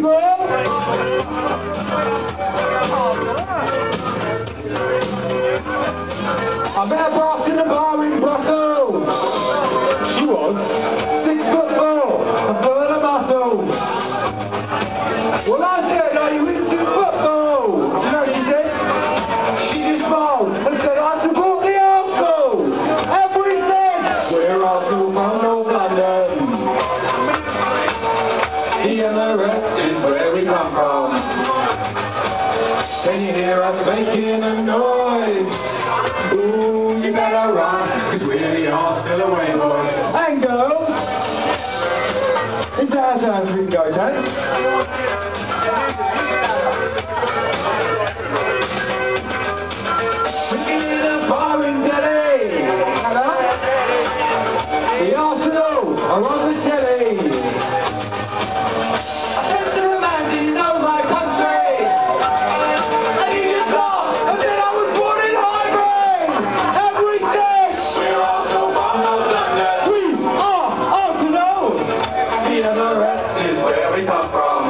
I met a boss in a bar in Brussels. She was 6'4" and full of muscle. Well, I said, are you into football? You know what she said? She just smiled and said, I support the Arsenal. And we said, we're Arsenal from North London. The Emirates is where we come from. Can you hear us making a noise? Ooh, you better run, cause we are still away, boys. And girls. Is that how we go, Dave? Drinking in a bar in Delhi. Hello? The Arsenal are on the telly. I said to the man, do you know my country? And he just laughed and said I was born in Highbury. And we said, we're Arsenal from North London. We are Arsenal. The Emirates is where we come from.